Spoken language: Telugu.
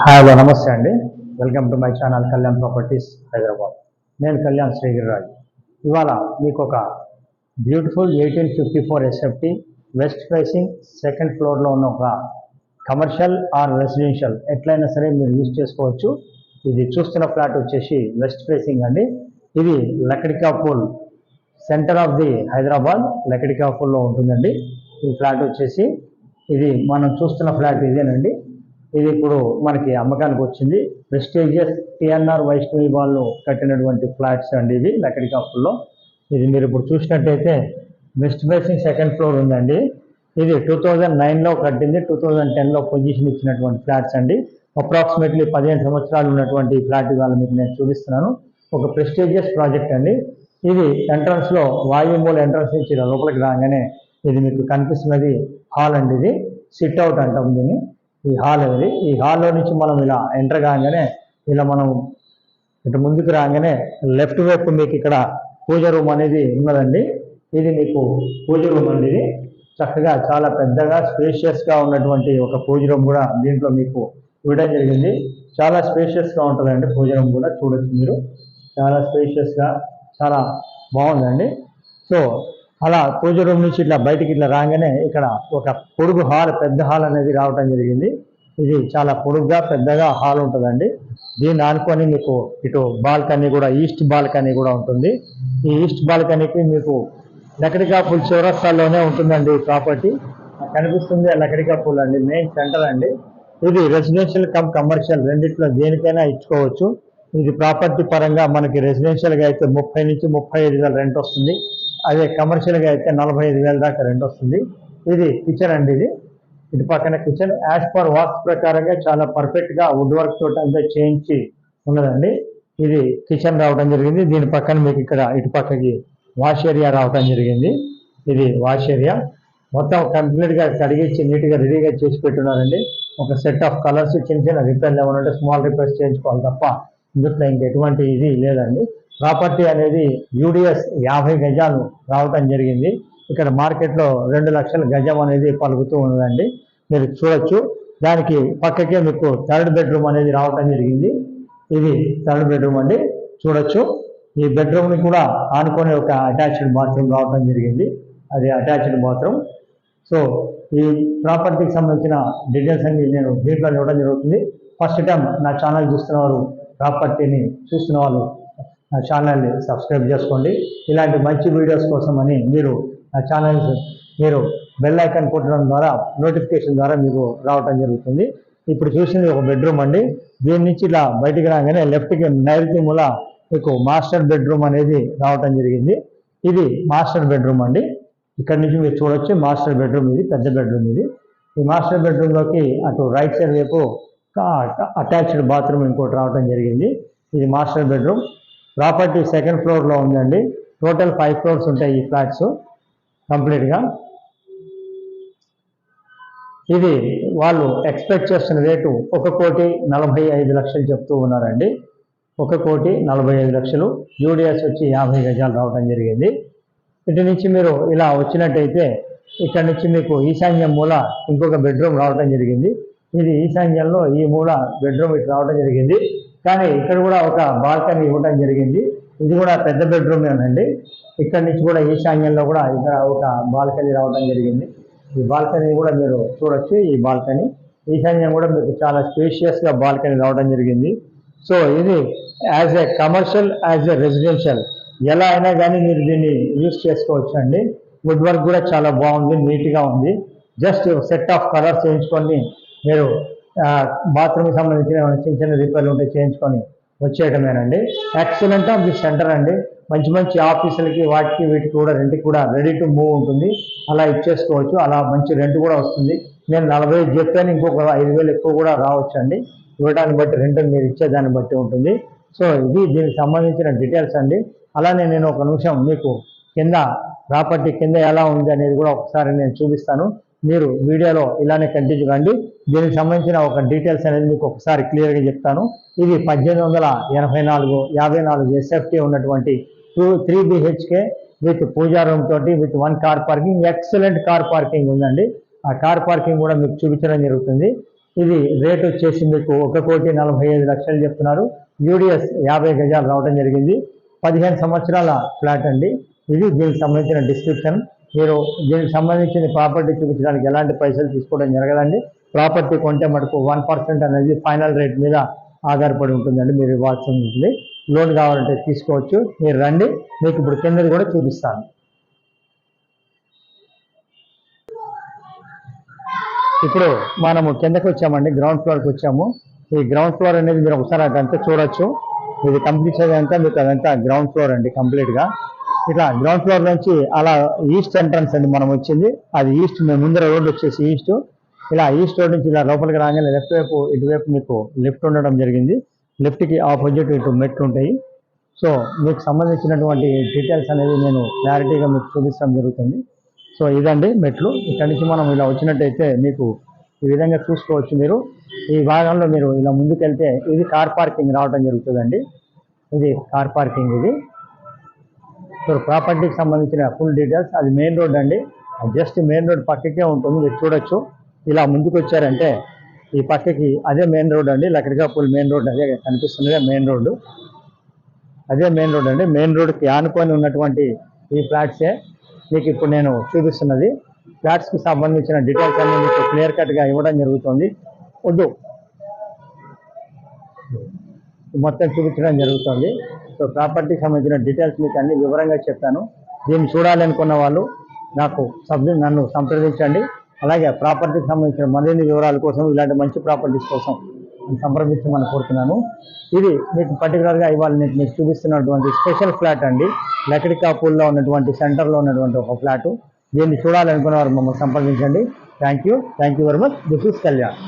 హలో నమస్తే అండి. Welcome to my channel Kalyan properties Hyderabad. నేను కళ్యాణ్ శ్రీగిరిరాజు. ఇవాళ మీకు ఒక beautiful 1854 SFT west facing second ఫ్లోర్లో ఉన్న ఒక కమర్షియల్ ఆర్ రెసిడెన్షియల్ ఎట్లయినా సరే మీరు యూజ్ చేసుకోవచ్చు. ఇది చూస్తున్న ఫ్లాట్ వచ్చేసి వెస్ట్ ఫేసింగ్ అండి. ఇది Lakdikapul center of the Hyderabad లకడికాపూల్లో ఉంటుందండి. ఈ ఫ్లాట్ వచ్చేసి ఇది మనం చూస్తున్న ఫ్లాట్ ఇదేనండి. ఇది ఇప్పుడు మనకి అమ్మకానికి వచ్చింది. ప్రెస్టీజియస్ టిఎన్ఆర్ వైష్ణవి వాళ్ళు కట్టినటువంటి ఫ్లాట్స్ అండి ఇవి లకడికాపూల్లో. ఇది మీరు ఇప్పుడు చూసినట్టయితే వెస్ట్ ఫేసింగ్ సెకండ్ ఫ్లోర్ ఉందండి. ఇది 2009లో కట్టింది, 2010లో పొజిషన్ ఇచ్చినటువంటి ఫ్లాట్స్ అండి. అప్రాక్సిమేట్లీ 15 సంవత్సరాలు ఉన్నటువంటి ఫ్లాట్ ఇవాళ మీకు నేను చూపిస్తున్నాను. ఒక ప్రెస్టీజియస్ ప్రాజెక్ట్ అండి. ఇది ఎంట్రన్స్లో వాయుమూల ఎంట్రన్స్ నుంచి లోపలికి రాగానే ఇది మీకు కనిపిస్తున్నది హాల్ అండి. ఇది సిట్ అవుట్ అంటాం దీన్ని. ఈ హాల్ అనేది, ఈ హాల్లో నుంచి మనం ఇలా ఎంటర్ కాగానే ఇలా మనం ఇటు ముందుకు రాగానే లెఫ్ట్ వైపు మీకు ఇక్కడ పూజ రూమ్ అనేది ఉన్నదండి. ఇది మీకు పూజ రూమ్ అండి. ఇది చక్కగా చాలా పెద్దగా స్పేషియస్గా ఉన్నటువంటి ఒక పూజ రూమ్ కూడా దీంట్లో మీకు ఇవ్వడం జరిగింది. చాలా స్పేషియస్గా ఉంటుందండి పూజ రూమ్ కూడా, చూడొచ్చు మీరు. చాలా స్పేషియస్గా చాలా బాగుందండి. సో అలా పూజ రూమ్ నుంచి ఇట్లా బయటికి ఇట్లా రాగానే ఇక్కడ ఒక పొడుగు హాల్, పెద్ద హాల్ అనేది రావటం జరిగింది. ఇది చాలా పొడుగ్గా పెద్దగా హాల్ ఉంటుందండి. దీన్ని ఆనుకొని మీకు ఇటు బాల్కనీ కూడా, ఈస్ట్ బాల్కనీ కూడా ఉంటుంది. ఈ ఈస్ట్ బాల్కనీకి మీకు లకడికాపూల్ చౌరస్తాలోనే ఉంటుందండి ఈ ప్రాపర్టీ. కనిపిస్తుంది లకడికాపూల్ అండి, మెయిన్ సెంటర్ అండి. ఇది రెసిడెన్షియల్ కమ్ కమర్షియల్ రెండిట్లో దేనికైనా ఇచ్చుకోవచ్చు. ఇది ప్రాపర్టీ పరంగా మనకి రెసిడెన్షియల్గా అయితే 30 నుంచి 35,000 రెంట్ వస్తుంది. అదే కమర్షియల్గా అయితే 45,000 దాకా రెంట్ వస్తుంది. ఇది కిచెన్ అండి. ఇది ఇటు పక్కన కిచెన్ యాజ్ పర్ వాస్తు ప్రకారంగా చాలా పర్ఫెక్ట్గా వుడ్ వర్క్ తోటి అంతా చేయించి ఉన్నదండి. ఇది కిచెన్ రావడం జరిగింది. దీని పక్కన మీకు ఇక్కడ ఇటు పక్కకి వాష్ ఏరియా రావడం జరిగింది. ఇది వాష్ ఏరియా మొత్తం కంప్లీట్గా కడిగించి నీట్గా రెడీగా చేసి పెట్టున్నారండి. ఒక సెట్ ఆఫ్ కలర్స్, చిన్న చిన్న రిపేర్లు ఏమన్నా స్మాల్ రిపేర్స్ చేయించుకోవాలి తప్ప ఇందులో ఇంకెటువంటి ఇది లేదండి. ప్రాపర్టీ అనేది యూడిఎస్ 50 గజాలు రావటం జరిగింది. ఇక్కడ మార్కెట్లో 2 లక్షల గజం అనేది పలుకుతూ ఉన్నదండి. మీరు చూడొచ్చు. దానికి పక్కకే మీకు థర్డ్ బెడ్రూమ్ అనేది రావటం జరిగింది. ఇది థర్డ్ బెడ్రూమ్ అండి, చూడొచ్చు. ఈ బెడ్రూమ్ని కూడా ఆనుకొని ఒక అటాచ్డ్ బాత్రూమ్ రావటం జరిగింది. అది అటాచ్డ్ బాత్రూమ్. సో ఈ ప్రాపర్టీకి సంబంధించిన డీటెయిల్స్ అన్ని నేను దీంట్లో ఇవ్వడం జరుగుతుంది. ఫస్ట్ టైం నా ఛానల్ చూస్తున్న వాళ్ళు, ప్రాపర్టీని చూస్తున్న వాళ్ళు నా ఛానల్ని సబ్స్క్రైబ్ చేసుకోండి. ఇలాంటి మంచి వీడియోస్ కోసం అని మీరు నా ఛానల్ మీరు బెల్ ఐకాన్ కొట్టడం ద్వారా నోటిఫికేషన్ ద్వారా మీకు రావటం జరుగుతుంది. ఇప్పుడు చూసింది ఒక బెడ్రూమ్ అండి. దీని నుంచి ఇలా బయటికి రాగానే లెఫ్ట్కి నైరుతి మూల మీకు మాస్టర్ బెడ్రూమ్ అనేది రావటం జరిగింది. ఇది మాస్టర్ బెడ్రూమ్ అండి. ఇక్కడ నుంచి మీరు చూడొచ్చు మాస్టర్ బెడ్రూమ్. ఇది పెద్ద బెడ్రూమ్. ఇది ఈ మాస్టర్ బెడ్రూమ్లోకి అటు రైట్ సైడ్ వైపు అటాచ్డ్ బాత్రూమ్ ఇంకోటి రావటం జరిగింది. ఇది మాస్టర్ బెడ్రూమ్. ప్రాపర్టీ సెకండ్ ఫ్లోర్లో ఉందండి. టోటల్ 5 ఫ్లోర్స్ ఉంటాయి ఈ ఫ్లాట్స్ కంప్లీట్గా. ఇది వాళ్ళు ఎక్స్పెక్ట్ చేస్తున్న రేటు 1,45,00,000 చెప్తూ ఉన్నారండి. 1,45,00,000. యూడిఎస్ వచ్చి 50 గజాలు రావడం జరిగింది. ఇటు నుంచి మీరు ఇలా వచ్చినట్టయితే ఇక్కడ నుంచి మీకు ఈశాన్యం మూల ఇంకొక బెడ్రూమ్ రావడం జరిగింది. ఇది ఈశాన్యంలో ఈ మూల బెడ్రూమ్ ఇటు రావడం జరిగింది. కానీ ఇక్కడ కూడా ఒక బాల్కనీ ఇవ్వడం జరిగింది. ఇది కూడా పెద్ద బెడ్రూమేనండి. ఇక్కడ నుంచి కూడా ఈశాన్యంలో కూడా ఇక్కడ ఒక బాల్కనీ రావడం జరిగింది. ఈ బాల్కనీ కూడా మీరు చూడొచ్చు. ఈ బాల్కనీ ఈశాన్యం కూడా మీకు చాలా స్పేషియస్గా బాల్కనీ రావడం జరిగింది. సో ఇది as a commercial, as a residential ఎలా అయినా కానీ మీరు దీన్ని యూజ్ చేసుకోవచ్చు అండి. వుడ్ వర్క్ కూడా చాలా బాగుంది, నీట్గా ఉంది. జస్ట్ సెట్ ఆఫ్ కలర్స్ చేయించుకొని మీరు బాత్రూమ్కి సంబంధించిన చిన్న చిన్న రిపేర్లు ఉంటే చేయించుకొని వచ్చేయటమేనండి. ఎక్సలెంట్ ఆఫ్ ది సెంటర్ అండి. మంచి మంచి ఆఫీసులకి వాటికి వీటికి కూడా రెంట్కి కూడా రెడీ టు మూవ్ ఉంటుంది. అలా ఇచ్చేసుకోవచ్చు. అలా మంచి రెంట్ కూడా వస్తుంది. నేను 45 చెప్పాను, ఇంకొక 5,000 ఎక్కువ కూడా రావచ్చు అండి. ఇవ్వడాన్ని బట్టి రెంట్ మీరు ఇచ్చేదాన్ని బట్టి ఉంటుంది. సో ఇది దీనికి సంబంధించిన డీటెయిల్స్ అండి. అలానే నేను ఒక నిమిషం మీకు కింద ప్రాపర్టీ కింద ఎలా ఉంది అనేది కూడా ఒకసారి నేను చూపిస్తాను. మీరు వీడియోలో ఇలానే కంటిన్యూ కండి. దీనికి సంబంధించిన ఒక డీటెయిల్స్ అనేది మీకు ఒకసారి క్లియర్గా చెప్తాను. ఇది 1854 ఎస్ఎఫ్టీ ఉన్నటువంటి 3 BHK విత్ పూజా రూమ్ తోటి with 1 car parking. Excellent car parking ఉందండి. ఆ కార్ పార్కింగ్ కూడా మీకు చూపించడం జరుగుతుంది. ఇది రేట్ వచ్చేసి మీకు 1,45,00,000 చెప్తున్నారు. యూడిఎస్ 50 గజాలు రావడం జరిగింది. 15 సంవత్సరాల ఫ్లాట్ అండి. ఇది దీనికి సంబంధించిన డిస్క్రిప్షన్. మీరు దీనికి సంబంధించిన ప్రాపర్టీ చూపించడానికి ఎలాంటి పైసలు తీసుకోవడం జరగదండి. ప్రాపర్టీ కొంటే మటుకు 1% అనేది ఫైనల్ రేట్ మీద ఆధారపడి ఉంటుందండి. మీరు ఇవ్వాల్సి ఉంటుంది. లోన్ కావాలంటే తీసుకోవచ్చు. మీరు రండి, మీకు ఇప్పుడు కిందది కూడా చూపిస్తాను. ఇప్పుడు మనము కిందకి వచ్చామండి, గ్రౌండ్ ఫ్లోర్కి వచ్చాము. ఈ గ్రౌండ్ ఫ్లోర్ అనేది మీరు ఒకసారి అదంతా చూడొచ్చు. ఇది కంప్లీట్ అదంతా మీకు అదంతా గ్రౌండ్ ఫ్లోర్ అండి కంప్లీట్గా. ఇట్లా గ్రౌండ్ ఫ్లోర్ నుంచి అలా ఈస్ట్ ఎంట్రన్స్ అండి మనం వచ్చింది. అది ఈస్ట్, మేము ముందర రోడ్ వచ్చేసి ఈస్ట్. ఇలా ఈస్ట్ రోడ్ నుంచి ఇలా లోపలికి రాగానే లెఫ్ట్ వైపు ఇటువైపు మీకు లిఫ్ట్ ఉండడం జరిగింది. లిఫ్ట్కి ఆపోజిట్ ఇటు మెట్లు ఉంటాయి. సో మీకు సంబంధించినటువంటి డీటెయిల్స్ అనేది నేను క్లారిటీగా మీకు చూపించడం జరుగుతుంది. సో ఇదండి మెట్లు. ఇక్కడి నుంచి మనం ఇలా వచ్చినట్టయితే మీకు ఈ విధంగా చూసుకోవచ్చు. మీరు ఈ భాగంలో మీరు ఇలా ముందుకెళ్తే ఇది కార్ పార్కింగ్ రావడం జరుగుతుందండి. ఇది కార్ పార్కింగ్. ఇది సో ప్రాపర్టీకి సంబంధించిన ఫుల్ డీటెయిల్స్. అది మెయిన్ రోడ్ అండి. జస్ట్ మెయిన్ రోడ్ పక్కకే ఉంటుంది. మీరు చూడొచ్చు. ఇలా ముందుకు వచ్చారంటే ఈ పక్కకి అదే మెయిన్ రోడ్ అండి. లక్కడికాపూల్ మెయిన్ రోడ్ అదే కనిపిస్తుంది మెయిన్ రోడ్డు. అదే మెయిన్ రోడ్ అండి. మెయిన్ రోడ్కి ఆనుకొని ఉన్నటువంటి ఈ ఫ్లాట్సే మీకు ఇప్పుడు నేను చూపిస్తున్నది. ఫ్లాట్స్కి సంబంధించిన డీటెయిల్స్ అన్ని మీకు క్లియర్ కట్గా ఇవ్వడం జరుగుతుంది. వద్దు మొత్తం చూపించడం జరుగుతుంది. సో ప్రాపర్టీకి సంబంధించిన డీటెయిల్స్ మీకు అన్ని వివరంగా చెప్పాను. దీన్ని చూడాలనుకున్న వాళ్ళు నన్ను సంప్రదించండి. అలాగే ప్రాపర్టీకి సంబంధించిన మరిన్ని వివరాల కోసం, ఇలాంటి మంచి ప్రాపర్టీస్ కోసం సంప్రదించమని కోరుతున్నాను. ఇది మీకు పర్టికులర్గా ఇవాళ నేను మీకు చూపిస్తున్నటువంటి స్పెషల్ ఫ్లాట్ అండి. లక్కడికాపూల్లో ఉన్నటువంటి సెంటర్లో ఉన్నటువంటి ఒక ఫ్లాటు. దీన్ని చూడాలనుకున్న వారు మమ్మల్ని సంప్రదించండి. Thank you very much. This is Kalyan.